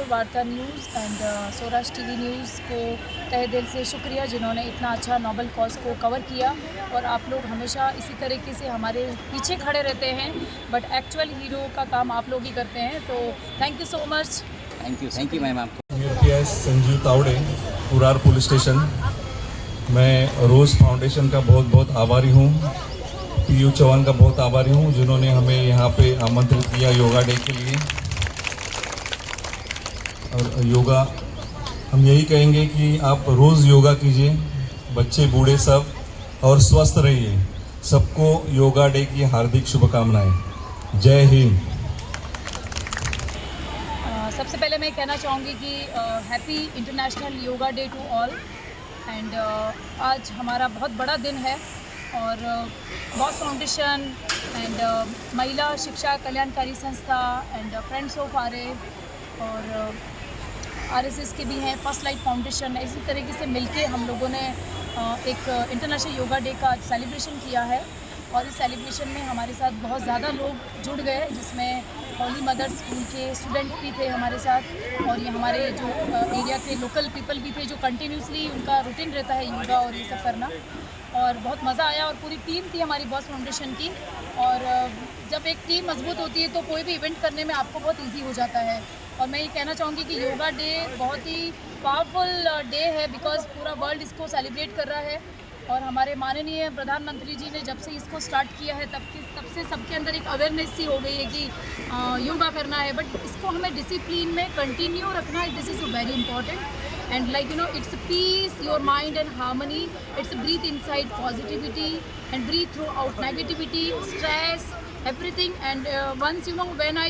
वार्ता news and Swaraj TV news को तहे दिल से शुक्रिया जिन्होंने इतना अच्छा नोबल कॉज को कवर किया। और आप लोग हमेशा इसी तरीके से हमारे पीछे खड़े रहते हैं, बट एक्चुअल हीरो का काम आप लोग ही करते हैं, तो thank you so much. Thank you ma'am आपको। UPS Sanjeev Tawde, Purar police station. मैं रोज़ फाउंडेशन का बहुत बहुत आभारी हूँ, PU चौहान का बहुत आभारी हूँ जिन्होंने हमें यहाँ पे आमंत्रित किया योगा डे के लिए। और योगा हम यही कहेंगे कि आप रोज़ योगा कीजिए, बच्चे बूढ़े सब, और स्वस्थ रहिए। सबको योगा डे की हार्दिक शुभकामनाएं। जय हिंद। सबसे पहले मैं कहना चाहूँगी कि happy International Yoga Day to all. And आज हमारा बहुत बड़ा दिन है और बॉस फाउंडेशन एंड महिला शिक्षा कल्याणकारी संस्था एंड फ्रेंड्स ऑफ आरए और RSS के भी हैं, फर्स्ट लाइफ फाउंडेशन, इसी तरीके से मिलके हम लोगों ने एक इंटरनेशनल योगा डे का सेलिब्रेशन किया है। और इस सेलिब्रेशन में हमारे साथ बहुत ज़्यादा लोग जुड़ गए, जिसमें होली मदर स्कूल के स्टूडेंट भी थे हमारे साथ, और ये हमारे जो एरिया के लोकल पीपल भी थे जो कंटिन्यूसली उनका रूटीन रहता है योगा और ये सब करना। और बहुत मज़ा आया और पूरी टीम थी हमारी बॉस फाउंडेशन की। और जब एक टीम मजबूत होती है तो कोई भी इवेंट करने में आपको बहुत ईजी हो जाता है। और मैं ये कहना चाहूँगी कि योगा डे बहुत ही पावरफुल डे है, बिकॉज़ पूरा वर्ल्ड इसको सेलिब्रेट कर रहा है। और हमारे माननीय प्रधानमंत्री जी ने जब से इसको स्टार्ट किया है तब से सबके अंदर एक अवेयरनेस सी हो गई है कि योगा करना है, बट इसको हमें डिसिप्लिन में कंटिन्यू रखना है। This is very important. And like you know, it's peace your mind and harmony, it's breathe inside positivity and breathe through out negativity, stress, everything. And once you know, when I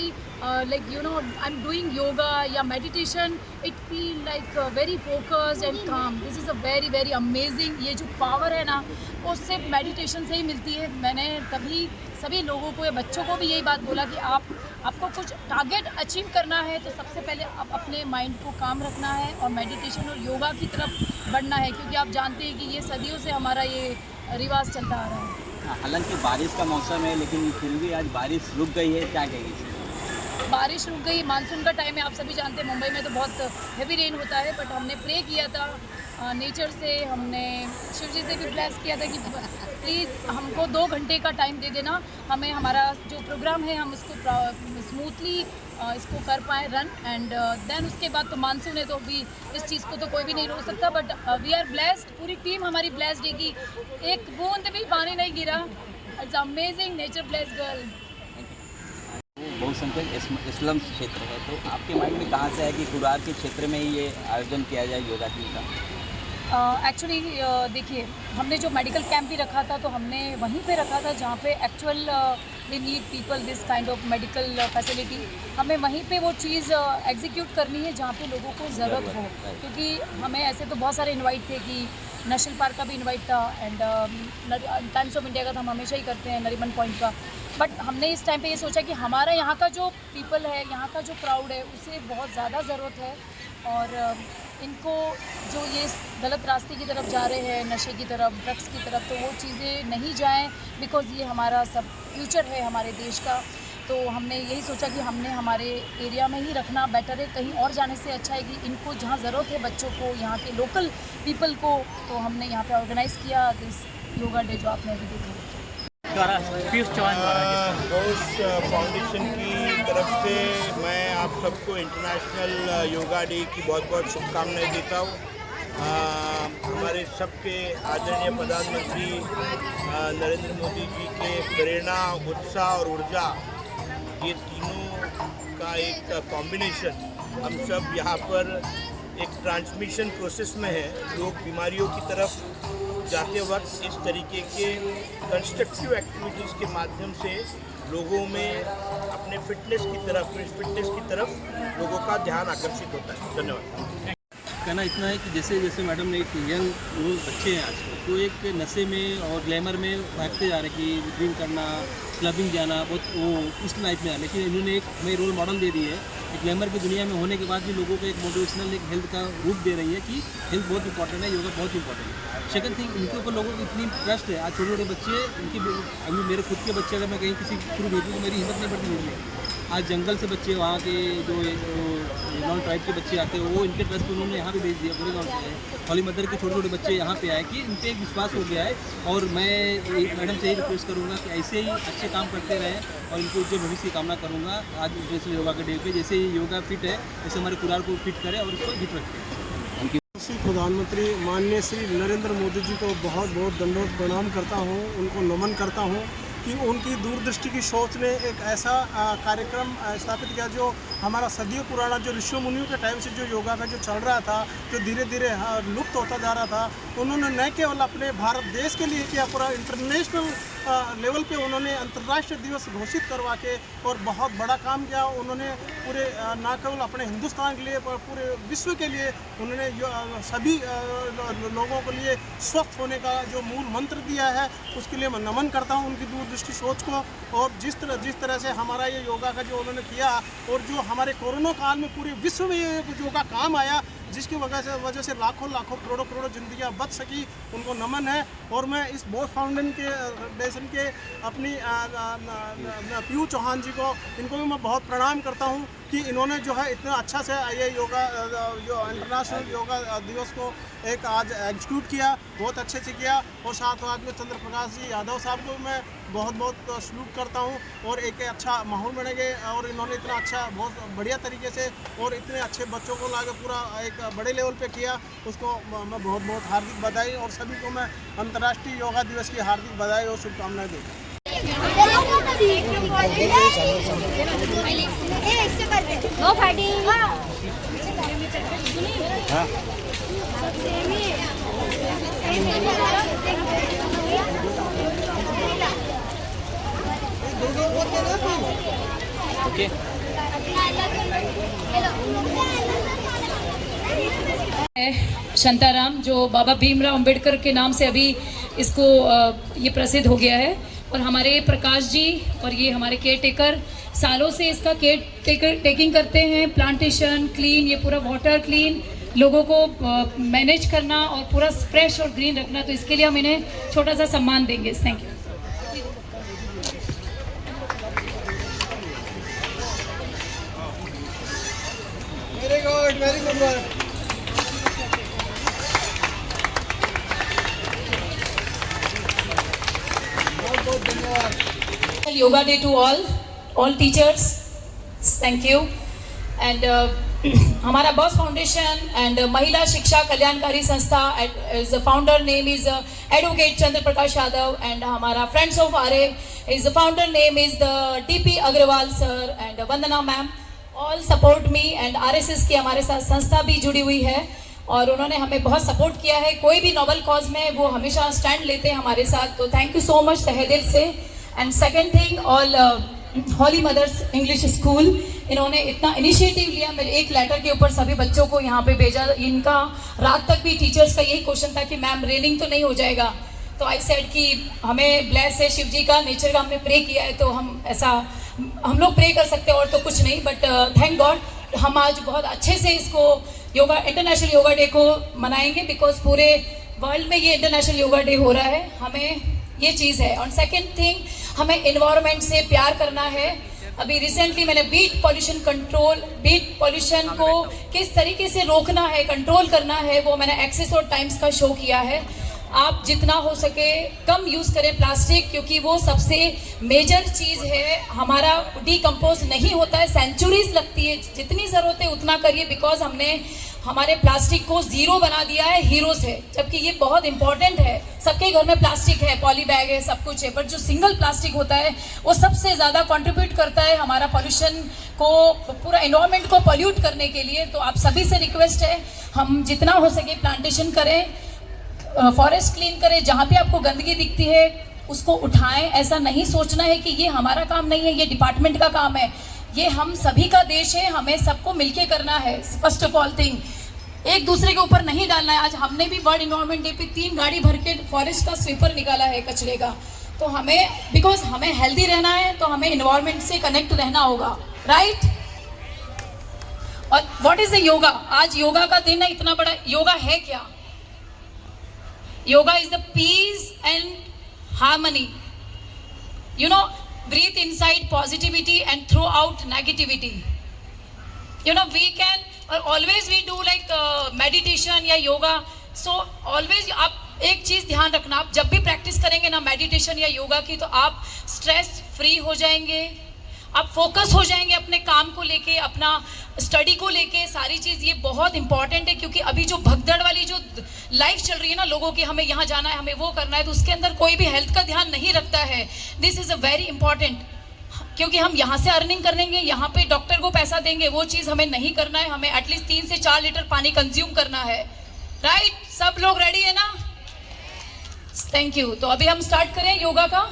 like you know I'm doing yoga या meditation, it feel like very focused and calm. This is a very very amazing, ये जो power है ना वो सिर्फ meditation से ही मिलती है। मैंने तभी सभी लोगों को या बच्चों को भी यही बात बोला कि आपको कुछ टारगेट अचीव करना है तो सबसे पहले आप अपने माइंड को काम रखना है और मेडिटेशन और योगा की तरफ बढ़ना है, क्योंकि आप जानते हैं कि ये सदियों से हमारा ये रिवाज चलता आ रहा है। हालांकि बारिश का मौसम है लेकिन फिर भी आज बारिश रुक गई है, क्या कहेंगे? बारिश रुक गई, मानसून का टाइम है, आप सभी जानते हैं मुंबई में तो बहुत हेवी रेन होता है, बट हमने प्रे किया था नेचर से, हमने शिव जी से भी ब्लेस किया था कि प्लीज़ हमको 2 घंटे का टाइम दे देना, हमें हमारा जो प्रोग्राम है हम उसको स्मूथली इसको कर पाएँ रन। एंड देन उसके बाद तो मानसून है तो अभी इस चीज़ को तो कोई भी नहीं रोक सकता, बट वी आर ब्लेस्ड, पूरी टीम हमारी ब्लेस्ड है कि एक बूंद भी पानी नहीं गिरा। It's amazing, nature blessed girl. बहुसंख्यक इस्लाम क्षेत्र है, तो आपके माइंड में कहाँ से है कि कुरार के क्षेत्र में ही ये आयोजन किया जाए योगा डे का? एक्चुअली देखिए, हमने जो मेडिकल कैंप भी रखा था तो हमने वहीं पे रखा था जहाँ पे actual we need people this kind of medical facility. हमें वहीं पे वो चीज़ एग्जीक्यूट करनी है जहाँ पे लोगों को ज़रूरत हो, क्योंकि हमें ऐसे तो बहुत सारे इनवाइट थे कि नेशनल पार्क का भी इनवाइट था एंड टाइम्स ऑफ इंडिया का तो हम हमेशा ही करते हैं, नरीमन पॉइंट का। बट हमने इस टाइम पे ये सोचा कि हमारा यहाँ का जो पीपल है, यहाँ का जो क्राउड है, उसे बहुत ज़्यादा ज़रूरत है। और इनको जो ये गलत रास्ते की तरफ जा रहे हैं, नशे की तरफ, ड्रग्स की तरफ, तो वो चीज़ें नहीं जाएं, बिकॉज़ ये हमारा सब फ्यूचर है हमारे देश का। तो हमने यही सोचा कि हमने हमारे एरिया में ही रखना बेटर है, कहीं और जाने से अच्छा है कि इनको जहाँ ज़रूरत है बच्चों को, यहाँ के लोकल पीपल को, तो हमने यहाँ पे ऑर्गेनाइज़ किया दिस योगा डे जो आपने अभी देखा। बॉस फाउंडेशन की तरफ से मैं आप सबको इंटरनेशनल योगा डे की बहुत बहुत शुभकामनाएं देता हूँ। हमारे सबके आदरणीय प्रधानमंत्री नरेंद्र मोदी जी के प्रेरणा, उत्साह और ऊर्जा, ये तीनों का एक कॉम्बिनेशन, हम सब यहाँ पर एक ट्रांसमिशन प्रोसेस में है। लोग बीमारियों की तरफ जाते वक्त इस तरीके के कंस्ट्रक्टिव एक्टिविटीज़ के माध्यम से लोगों में अपने फिटनेस की तरफ लोगों का ध्यान आकर्षित होता है। धन्यवाद। कहना इतना है कि जैसे जैसे मैडम ने एक यंग बच्चे हैं आजकल, तो एक नशे में और ग्लैमर में भागते जा रहे कि ड्रिंक करना, क्लबिंग जाना, बहुत वो उस लाइफ में आ, लेकिन इन्होंने एक हमें रोल मॉडल दे दी है। एक ग्लैमर की दुनिया में होने के बाद भी लोगों को एक मोटिवेशनल एक हेल्थ का रूप दे रही है कि हेल्थ बहुत इंपॉर्टेंट है, योगा बहुत इंपॉर्टेंट है। सेकंड थिंग, इनके ऊपर लोगों को इतनी ट्रस्ट है। आज छोटे छोटे बच्चे, इनकी अभी मेरे खुद के बच्चे अगर मैं कहीं किसी थ्रू भेजूँ तो मेरी हिम्मत नहीं बढ़ती भेजने। आज जंगल से बच्चे वहाँ के जो नॉन ट्राइब के बच्चे आते हैं वो इनके ट्रस्ट उन्होंने यहाँ पे भेज दिया, पूरे गाँव से हॉली मदर के छोटे छोटे बच्चे यहाँ पे आए कि इन पर एक विश्वास हो गया है। और मैं मैडम से यही रिक्वेस्ट करूँगा कि ऐसे ही अच्छे काम करते रहें और इनको उज्जवल भविष्य की कामना करूँगा। आज इंटरनेशनल योगा के डे पे जैसे ही योगा फिट है वैसे हमारे कुरार को फिट करें और इसको हिट रखें। श्री प्रधानमंत्री माननीय श्री नरेंद्र मोदी जी को बहुत बहुत दंडवत प्रणाम करता हूँ, उनको नमन करता हूँ कि उनकी दूरदृष्टि की सोच ने एक ऐसा कार्यक्रम स्थापित किया जो हमारा सदियों पुराना जो ऋषि मुनियों के टाइम से जो योगा का जो चल रहा था, जो धीरे धीरे लुप्त होता जा रहा था, उन्होंने न केवल अपने भारत देश के लिए किया, पूरा इंटरनेशनल लेवल पे उन्होंने अंतर्राष्ट्रीय दिवस घोषित करवा के और बहुत बड़ा काम किया। उन्होंने पूरे न केवल अपने हिंदुस्तान के लिए पर पूरे विश्व के लिए उन्होंने सभी लोगों के लिए स्वस्थ होने का जो मूल मंत्र दिया है, उसके लिए मैं नमन करता हूँ उनकी दूरदृष्टि सोच को। और जिस तरह से हमारा ये योगा का जो उन्होंने किया और जो हमारे कोरोना काल में पूरे विश्व में ये योगा काम आया, जिसकी वजह से लाखों करोड़ों जिंदगियां बच सकी, उनको नमन है। और मैं इस बोस फाउंडेशन के अपनी पीयू चौहान जी को, इनको भी मैं बहुत प्रणाम करता हूं कि इन्होंने जो है इतना अच्छा से ये योगा जो इंटरनेशनल योगा दिवस को एक आज एग्जीक्यूट किया, बहुत अच्छे से किया। और साथ में चंद्र प्रकाश जी यादव साहब को मैं बहुत सलूट करता हूं। और एक अच्छा माहौल बनेंगे और इन्होंने इतना अच्छा बहुत बढ़िया तरीके से और इतने अच्छे बच्चों को लाके पूरा एक बड़े लेवल पे किया, उसको मैं बहुत हार्दिक बधाई और सभी को मैं अंतर्राष्ट्रीय योगा दिवस की हार्दिक बधाई और शुभकामनाएं देता हूँ। No fighting. ओके शांताराम, जो बाबा भीमराव अंबेडकर के नाम से अभी इसको ये प्रसिद्ध हो गया है। और हमारे प्रकाश जी और ये हमारे केयर टेकर सालों से इसका केयर टेकिंग करते हैं, प्लांटेशन क्लीन, ये पूरा वाटर क्लीन, लोगों को मैनेज करना और पूरा फ्रेश और ग्रीन रखना। तो इसके लिए हम इन्हें छोटा सा सम्मान देंगे। Thank you. Very good. Yoga day to all teachers. Thank you. And हमारा बॉस फाउंडेशन एंड महिला शिक्षा कल्याणकारी संस्था is the founder name is advocate Chandra Prakash Yadav and हमारा friends of RA is the founder name is the DP Agarwal sir and Vandana ma'am. All support me and RSS की हमारे साथ संस्था भी जुड़ी हुई है और उन्होंने हमें बहुत सपोर्ट किया है। कोई भी नोबल कॉज में वो हमेशा स्टैंड लेते हैं हमारे साथ, तो थैंक यू सो मच तहे दिल से। And second thing, all Holy Mothers English School, इन्होंने इतना इनिशिएटिव लिया, मेरे एक लेटर के ऊपर सभी बच्चों को यहाँ पे भेजा। इनका रात तक भी टीचर्स का यही क्वेश्चन था कि मैम रेनिंग तो नहीं हो जाएगा, तो आई सेड कि हमें ब्लेस है शिव जी का, नेचर का हमने प्रे किया है, तो हम लोग प्रे कर सकते हैं और तो कुछ नहीं। बट थैंक गॉड हम आज बहुत अच्छे से इसको योगा इंटरनेशनल योगा डे को मनाएंगे, बिकॉज पूरे वर्ल्ड में ये इंटरनेशनल योगा डे हो रहा है, हमें ये चीज़ है। और सेकेंड थिंग, हमें इन्वायरमेंट से प्यार करना है। अभी रिसेंटली मैंने बीट पॉल्यूशन को किस तरीके से रोकना है, कंट्रोल करना है, वो मैंने एक्सेस और टाइम्स का शो किया है। आप जितना हो सके कम यूज़ करें प्लास्टिक, क्योंकि वो सबसे मेजर चीज़ है, हमारा डिकम्पोज नहीं होता है, सेंचुरीज लगती है। जितनी ज़रूरत है उतना करिए, बिकॉज हमने हमारे प्लास्टिक को ज़ीरो बना दिया है हीरो से, जबकि ये बहुत इंपॉर्टेंट है। सबके घर में प्लास्टिक है, पॉली बैग है, सब कुछ है, बट जो सिंगल प्लास्टिक होता है वो सबसे ज़्यादा कंट्रीब्यूट करता है हमारा पॉल्यूशन को, पूरा एनवायरनमेंट को पॉल्यूट करने के लिए। तो आप सभी से रिक्वेस्ट है, हम जितना हो सके प्लांटेशन करें, फॉरेस्ट क्लीन करें, जहाँ पे आपको गंदगी दिखती है उसको उठाएं। ऐसा नहीं सोचना है कि ये हमारा काम नहीं है, ये डिपार्टमेंट का काम है, ये हम सभी का देश है, हमें सबको मिलके करना है। फर्स्ट ऑफ ऑल थिंग, एक दूसरे के ऊपर नहीं डालना है। आज हमने भी वर्ल्ड इन्वायरमेंट डे पे 3 गाड़ी भर के फॉरेस्ट का स्वीपर निकाला है कचरे का। तो हमें, बिकॉज हमें हेल्दी रहना है, तो हमें इन्वायरमेंट से कनेक्ट रहना होगा, राइट। और व्हाट इज द योगा? आज योगा का दिन है, इतना बड़ा योगा है क्या? Yoga is the peace and harmony. You know, breathe inside positivity and throw out negativity. You know, we can always we do like meditation या yoga. So always आप एक चीज ध्यान रखना, आप जब भी प्रैक्टिस करेंगे ना मेडिटेशन या योगा की, तो आप स्ट्रेस फ्री हो जाएंगे, आप फोकस हो जाएंगे अपने काम को लेके, अपना स्टडी को लेके, सारी चीज़ ये बहुत इंपॉर्टेंट है। क्योंकि अभी जो भगदड़ वाली जो लाइफ चल रही है ना लोगों की, हमें यहाँ जाना है, हमें वो करना है, तो उसके अंदर कोई भी हेल्थ का ध्यान नहीं रखता है। This is a very important, क्योंकि हम यहाँ से अर्निंग करेंगे, यहाँ पे डॉक्टर को पैसा देंगे, वो चीज़ हमें नहीं करना है। हमें एटलीस्ट 3 से 4 लीटर पानी कंज्यूम करना है, राइट? सब लोग रेडी है ना? Thank you. तो अभी हम स्टार्ट करें योगा का।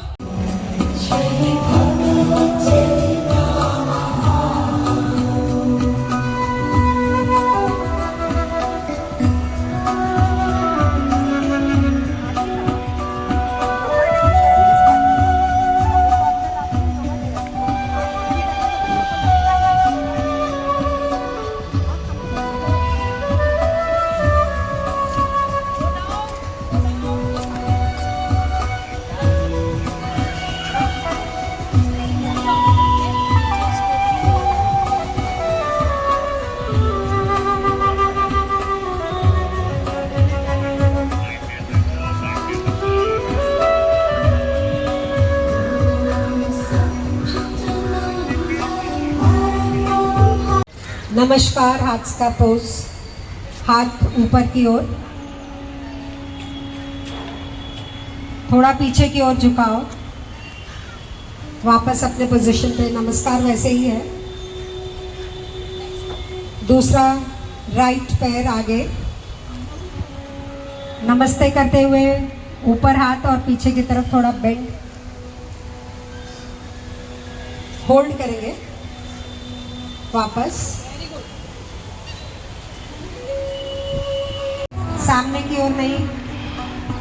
नमस्कार। हाथ का पोज, हाथ ऊपर की ओर, थोड़ा पीछे की ओर झुकाओ, वापस अपने पोजीशन पे। नमस्कार वैसे ही है। दूसरा राइट पैर आगे, नमस्ते करते हुए ऊपर हाथ और पीछे की तरफ थोड़ा बेंड, होल्ड करेंगे, वापस सामने की ओर नहीं,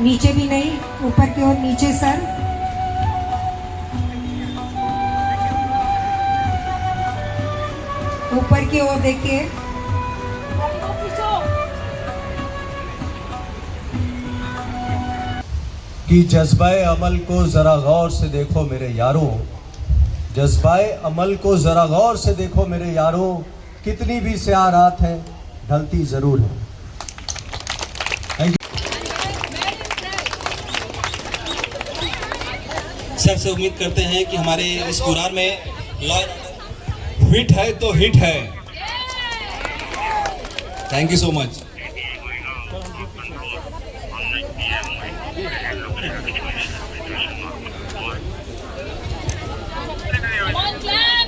नीचे भी नहीं, ऊपर की ओर, नीचे सर, ऊपर की ओर देखिए, कि जज्बाए अमल को जरा गौर से देखो मेरे यारों, जज्बाए अमल को जरा गौर से देखो मेरे यारों, कितनी भी स्याह रात है ढलती जरूर है। सर से उम्मीद करते हैं कि हमारे इस कुरान में फिट है तो हिट है। Thank you so much. Come on, clap!